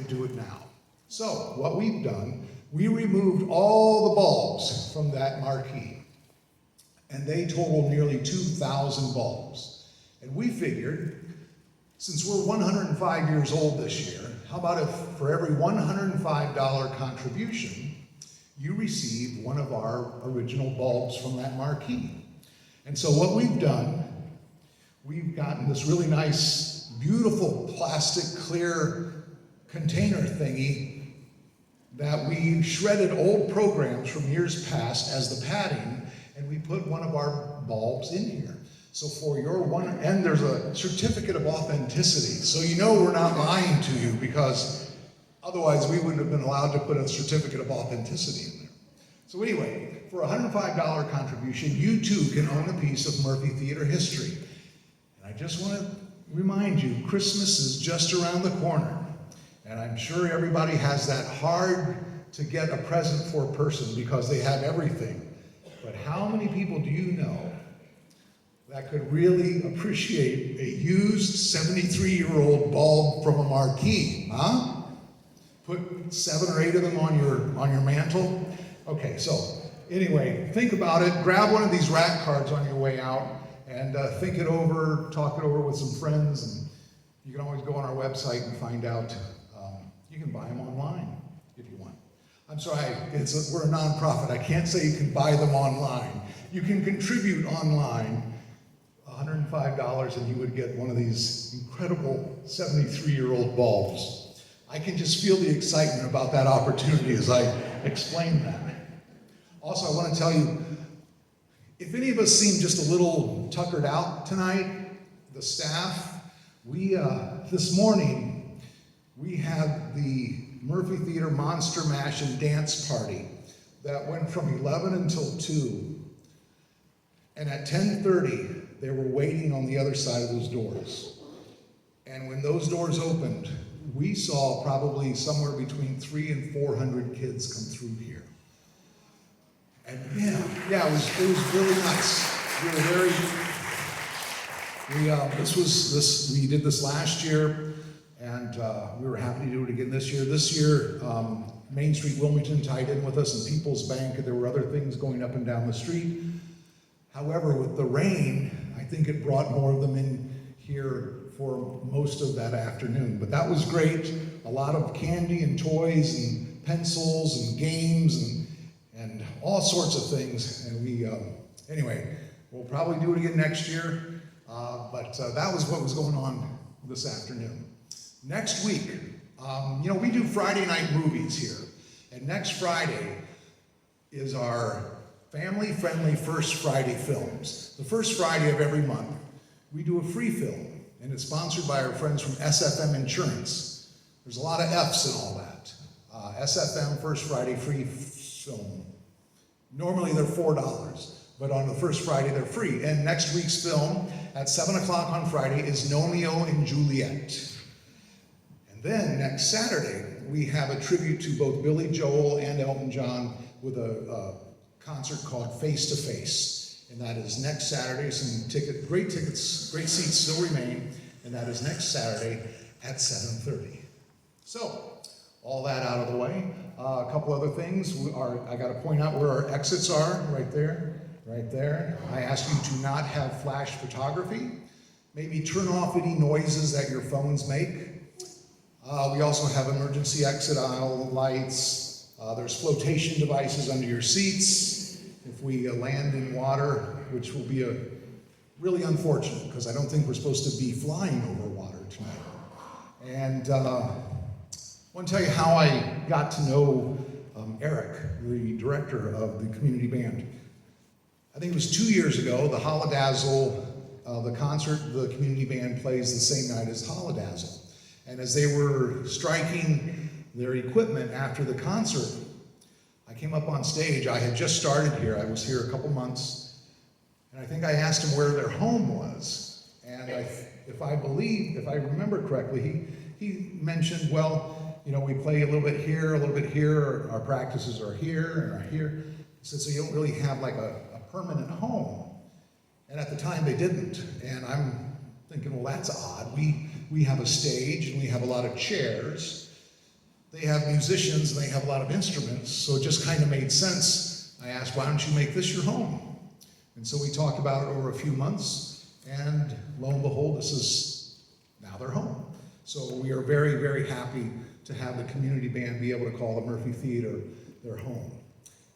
could do it now. So what we've done, we removed all the bulbs from that marquee, and they total nearly 2,000 bulbs. And we figured, since we're 105 years old this year, how about if for every $105 contribution, you receive one of our original bulbs from that marquee? And so what we've done, we've gotten this really nice, beautiful plastic clear container thingy that we shredded old programs from years past as the padding, and we put one of our bulbs in here. So for your one, and there's a certificate of authenticity. So you know we're not lying to you, because otherwise we wouldn't have been allowed to put a certificate of authenticity in there. So anyway, for a $105 contribution, you too can own a piece of Murphy Theater history. And I just want to remind you, Christmas is just around the corner. And I'm sure everybody has that hard to get a present for a person because they have everything. But how many people do you know that could really appreciate a used 73-year-old bulb from a marquee, huh? Put 7 or 8 of them on your mantle. Okay, so anyway, think about it. Grab one of these rack cards on your way out and think it over, talk it over with some friends, and you can always go on our website and find out. You can buy them online if you want. I'm sorry, we're a nonprofit. I can't say you can buy them online. You can contribute online $105 and you would get one of these incredible 73-year-old bulbs. I can just feel the excitement about that opportunity as I explain that. Also, I want to tell you, if any of us seem just a little tuckered out tonight, the staff, this morning, we had the Murphy Theater Monster Mash and Dance Party that went from 11 until 2. And at 10:30, they were waiting on the other side of those doors. And when those doors opened, we saw probably somewhere between 300 and 400 kids come through here. And yeah, it was really nuts. We were we did this last year, and we were happy to do it again this year. This year, Main Street Wilmington tied in with us, and People's Bank, and there were other things going up and down the street. However, with the rain, I think it brought more of them in here for most of that afternoon. But that was great. A lot of candy and toys and pencils and games and all sorts of things. And we, anyway, we'll probably do it again next year. But that was what was going on this afternoon. Next week, we do Friday night movies here. And next Friday is our family-friendly First Friday films. The first Friday of every month, we do a free film, and it's sponsored by our friends from SFM Insurance. There's a lot of F's in all that. SFM First Friday free film. Normally they're $4, but on the first Friday they're free. And next week's film at 7 o'clock on Friday is Romeo and Juliet. And then next Saturday, we have a tribute to both Billy Joel and Elton John with a concert called Face to Face. And that is next Saturday. Great tickets, great seats still remain. And that is next Saturday at 7:30. So, all that out of the way. A couple other things. I got to point out where our exits are, right there, right there. I ask you to not have flash photography. Maybe turn off any noises that your phones make. We also have emergency exit aisle lights. There's flotation devices under your seats. If we land in water, which will be really unfortunate, because I don't think we're supposed to be flying over water tonight. And I want to tell you how I got to know Eric, the director of the community band. I think it was 2 years ago, the Holodazzle, the concert the community band plays the same night as Holodazzle. And as they were striking their equipment after the concert, I came up on stage. I had just started here. I was here a couple months. And I think I asked him where their home was. And if I remember correctly, he mentioned, well, we play a little bit here, our practices are here and are here. He said, so you don't really have like a permanent home. And at the time they didn't. And I'm thinking, well, that's odd. We have a stage and we have a lot of chairs, have musicians and they have a lot of instruments, so it just kind of made sense. I asked, why don't you make this your home? And so we talked about it over a few months, and lo and behold, this is now their home. So we are very, very happy to have the community band be able to call the Murphy Theater their home.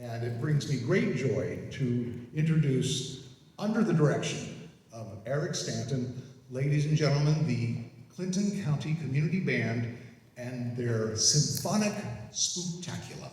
And it brings me great joy to introduce, under the direction of Eric Stanton, ladies and gentlemen, the Clinton County Community Band and their Symphonic Spooktacular.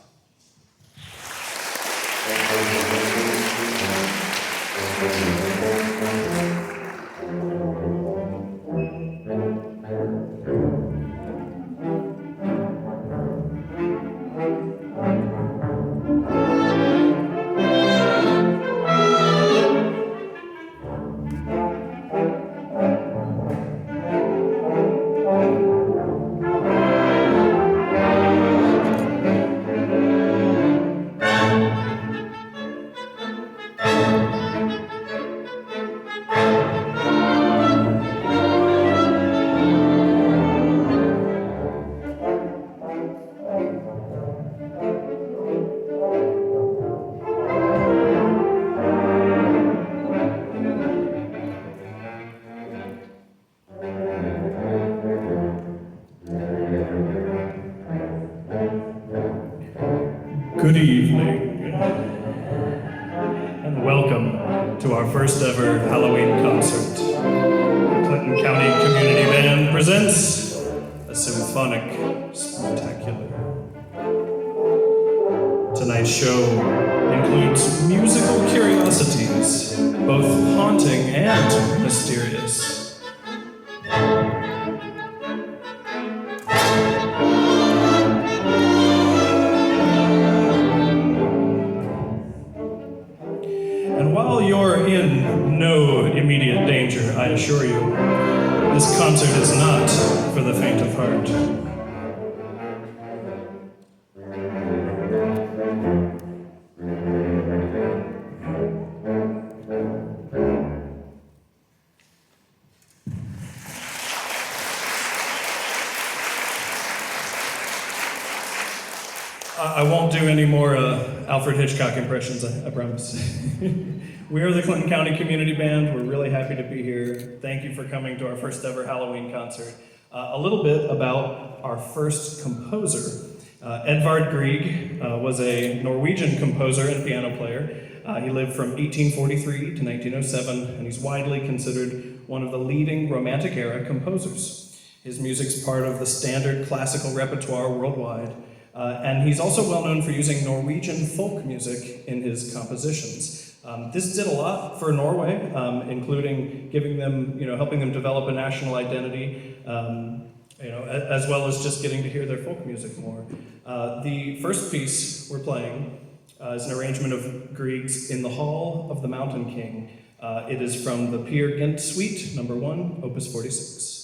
Good evening, and welcome to our first ever Halloween concert. The Clinton County Community Band presents a Symphonic Spooktacular. Tonight's show includes musical curiosities, both haunting and mysterious. And while you're in no immediate danger, I assure you, this concert is not for the faint of heart. I won't do any more Alfred Hitchcock impressions, I promise. We are the Clinton County Community Band. We're really happy to be here. Thank you for coming to our first ever Halloween concert. A little bit about our first composer. Edvard Grieg was a Norwegian composer and piano player. He lived from 1843 to 1907, and he's widely considered one of the leading Romantic era composers. His music's part of the standard classical repertoire worldwide. And he's also well known for using Norwegian folk music in his compositions. This did a lot for Norway, including giving them, helping them develop a national identity, as well as just getting to hear their folk music more. The first piece we're playing is an arrangement of Grieg's In the Hall of the Mountain King. It is from the Peer Gynt Suite, number 1, Opus 46.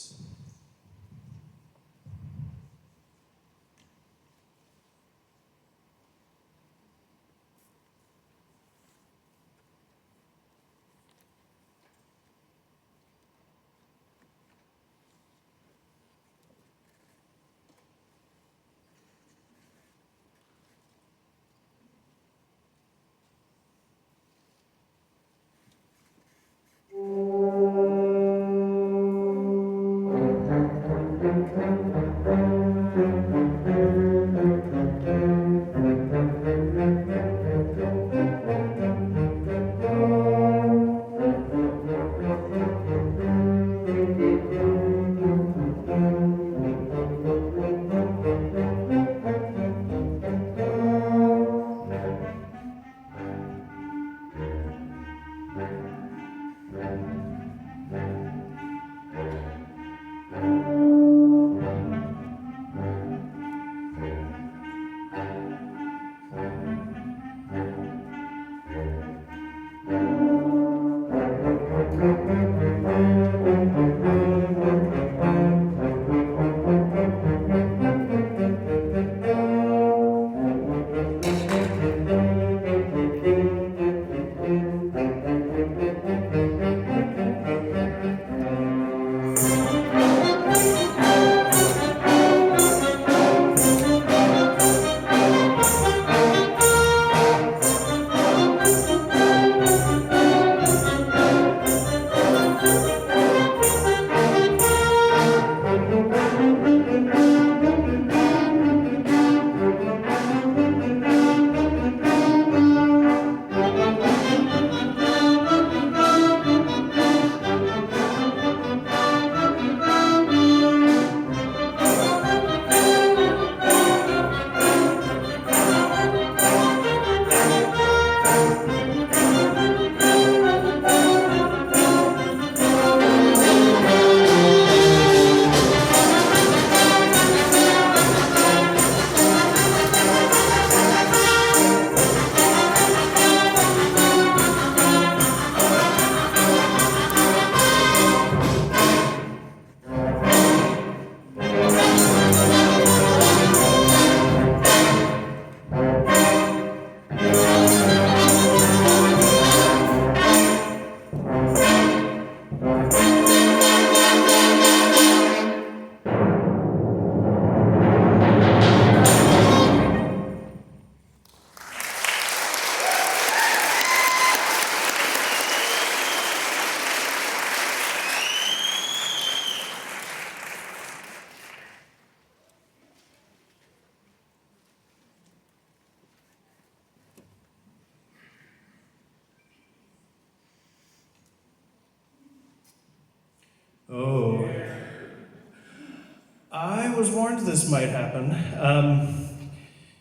was warned this might happen.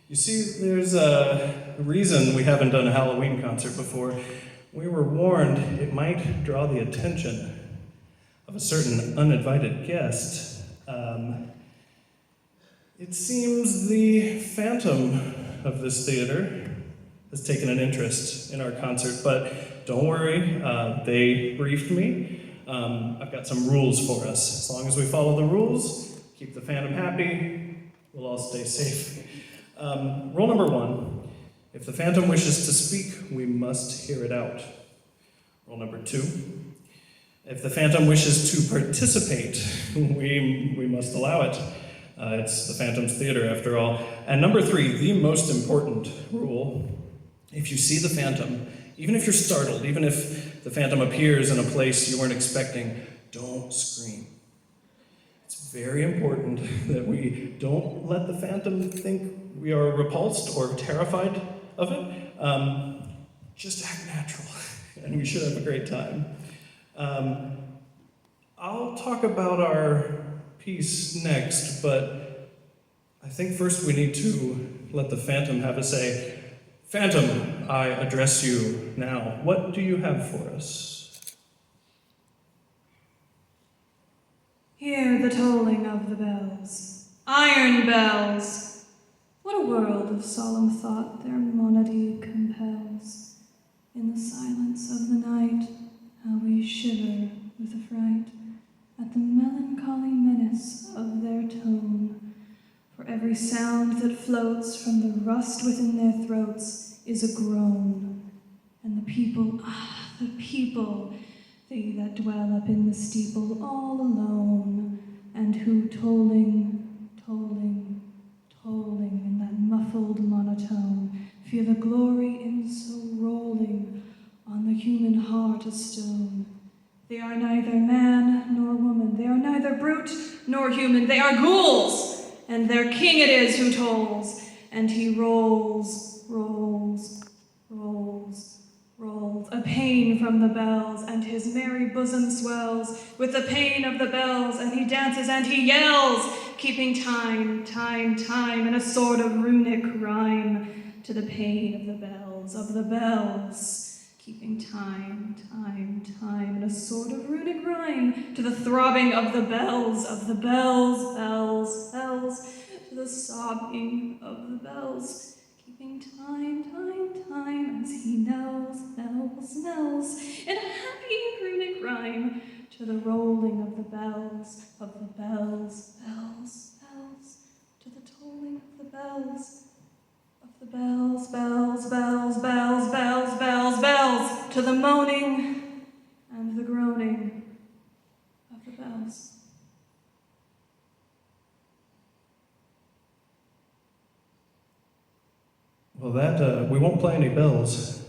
You see, there's a reason we haven't done a Halloween concert before. We were warned it might draw the attention of a certain uninvited guest. It seems the phantom of this theater has taken an interest in our concert, but don't worry, they briefed me. I've got some rules for us. As long as we follow the rules, keep the phantom happy, we'll all stay safe. Rule number 1, if the phantom wishes to speak, we must hear it out. Rule number 2, if the phantom wishes to participate, we must allow it. It's the Phantom's theater, after all. And number 3, the most important rule, if you see the phantom, even if you're startled, even if the phantom appears in a place you weren't expecting, don't scream. It's very important that we don't let the phantom think we are repulsed or terrified of it. Just act natural, and we should have a great time. I'll talk about our piece next, but I think first we need to let the phantom have a say. Phantom, I address you now. What do you have for us? Hear the tolling of the bells, iron bells. What a world of solemn thought their monody compels. In the silence of the night, how we shiver with affright at the melancholy menace of their tone. For every sound that floats from the rust within their throats is a groan. And the people, the people, they that dwell up in the steeple all alone, and who tolling, tolling, tolling in that muffled monotone, feel the glory in so rolling on the human heart a stone. They are neither man nor woman, they are neither brute nor human, they are ghouls, and their king it is who tolls, and he rolls, rolls, rolls, rolls, a pain from the bells, and his merry bosom swells with the pain of the bells, and he dances and he yells, keeping time, time, time, in a sort of runic rhyme to the pain of the bells. Keeping time, time, time, in a sort of runic rhyme to the throbbing of the bells, bells, bells, to the sobbing of the bells. Keeping time, time, time, as he knells, knells, knells, in a happy runic rhyme to the rolling of the bells, bells, bells, to the tolling of the bells. The bells, bells, bells, bells, bells, bells, bells, to the moaning and the groaning of the bells. Well, that, we won't play any bells,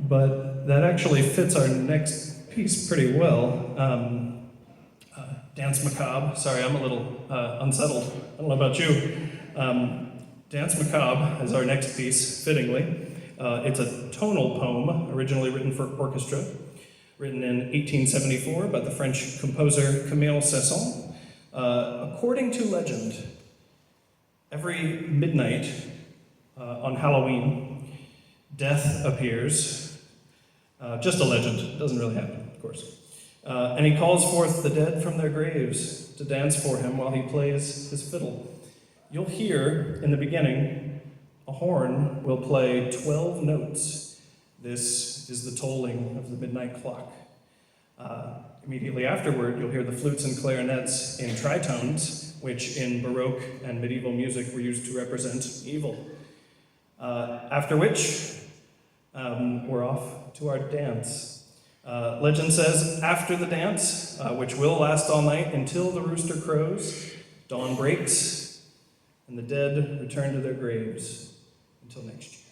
but that actually fits our next piece pretty well. Dance Macabre. Sorry, I'm a little unsettled. I don't know about you. Dance Macabre is our next piece, fittingly. It's a tonal poem, originally written for orchestra, written in 1874 by the French composer Camille Cesson. According to legend, every midnight on Halloween, death appears. Just a legend, doesn't really happen, of course. And he calls forth the dead from their graves to dance for him while he plays his fiddle. You'll hear, in the beginning, a horn will play 12 notes. This is the tolling of the midnight clock. Immediately afterward, you'll hear the flutes and clarinets in tritones, which in Baroque and medieval music were used to represent evil. After which, we're off to our dance. Legend says, after the dance, which will last all night until the rooster crows, dawn breaks, and the dead return to their graves until next year.